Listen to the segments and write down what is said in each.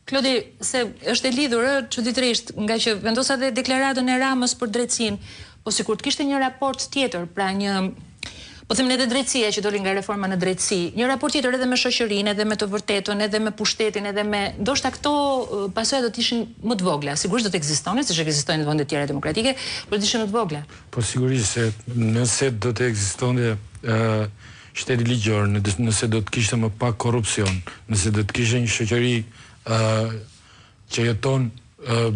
Klodi, se është e lidhur çuditërisht nga që vendosa dhe deklaratën e Ramës për drejtësinë, po sikur të kishte një raport tjetër, pra një, po them edhe drejtësia që doli nga reforma në drejtësi, një raport tjetër edhe me shoqërinë, edhe me të vërtetën, edhe me pushtetin, edhe me ndoshta këto pasojat do të ishin më të vogla. Sigurisht do të ekzistonin, siç ekzistojnë në vende të tjera demokratike, por do të ishin më të vogla. Po sigurisht se nëse do të ekzistonte shteti ligjor, nëse do të kishte më pak korrupsion, nëse do të kishte një shoqëri që jeton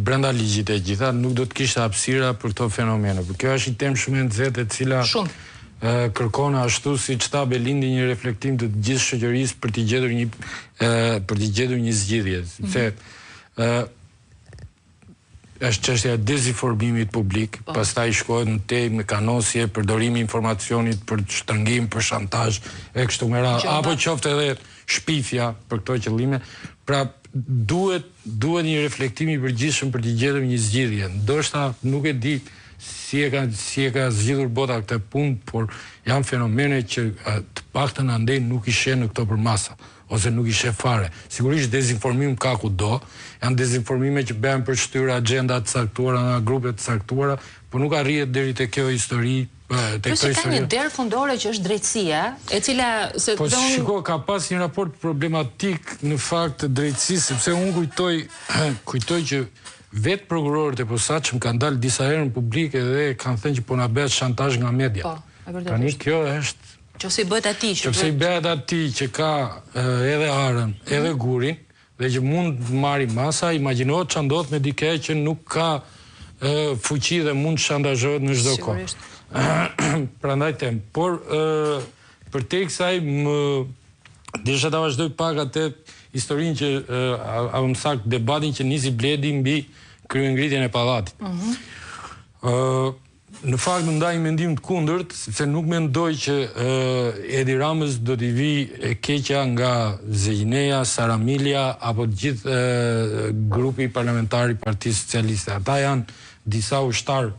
brenda ligjit e gjitha, nuk do të kishte hapësira për këto fenomene. Por kjo është një temë shumë e nxehtë e cila kërkon ashtu siç tha Belindi një reflektim të gjithë shoqërisë për të gjetur një zgjidhje, sepse është çështja e dezinformimit publik, pastaj shkohet në temë kanosje, përdorimi i informacionit për shtrëngim, për shantazh e kështu me radhë, apo qoftë edhe shpifja për këto qëllime. Pra duhet një reflektim i përgjithshëm për të gjetur një zgjidhje. Ndoshta nuk e di si e ka zgjidhur bota këtë punë, por janë fenomene që të paktën andej nuk i sheh në këto përmasa, ose nuk i sheh fare. Sigurisht dezinformim ka kudo, janë dezinformime që bëhen për shtyr agenda të caktuara nga grupe të caktuara, por nuk arrihet deri te kjo histori. Plus ka një derë fundore që është drejtësia, e cila... Po shiko, ka pas një raport problematik në fakt të drejtësisë, sepse unë kujtoj që vetë prokurorët e posaçëm kanë dalë disa herë në publik dhe kanë thënë që po na bëhet shantazh nga media. Tani kjo është... Qofse i bëhet atij që ka edhe arën, edhe gurin, dhe që mund të marrë masa, imagjinohet ç'a ndodh me dikë që nuk ka fuqi dhe mund të shantazhohet në çdo kohë. Prandaj them, por për te kësaj desha ta vazhdoj pak atë historinë që apo më saktë debatin që nisi Bledi mbi kryengritjen e pallatit. Në fakt më ndaj mendim të kundërt, sepse nuk mendoj që Edi Ramës do t'i vi e keqja nga Zegjineja, Saramilja apo gjithë grupi parlamentar i Partisë Socialiste. Ata janë disa ushtar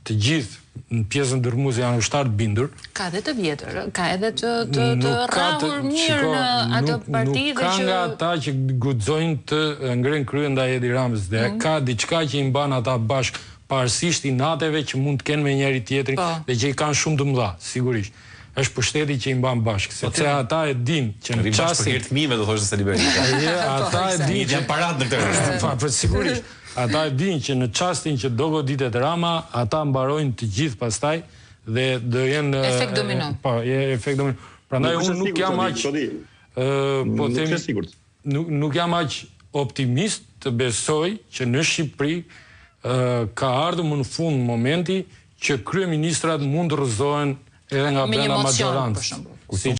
të gjithë në pjesën dërmuese janë ushtar të bindur. Ka edhe të vjetër, ka edhe të rrahur mirë në ato parti dhe që... Ka nga ata që guxojnë të ngrenë krye ndaj Edi Ramës dhe ka diçka që i mban ata bashkë, pavarësisht inateve që mund të kenë me njëri tjetrin dhe që i kanë shumë të mëdha, sigurisht. Është pushteti që i mban bashkë, sepse ata e dinë që në çastin për hir të fëmijëve do thoshte se liberalizmi. Ata e dinë janë parat në këtë rast. Po sigurisht. Ata e dinë që në çastin që do goditet Rama, ata mbarojnë të gjithë pastaj dhe do jenë efekt domino. Po, efekt domino. Prandaj unë nuk jam aq po themi nuk jam aq optimist të besoj që në Shqipëri ka ardhur më në fund momenti që kryeministrat mund të rrëzohen edhe nga brenda majorancës.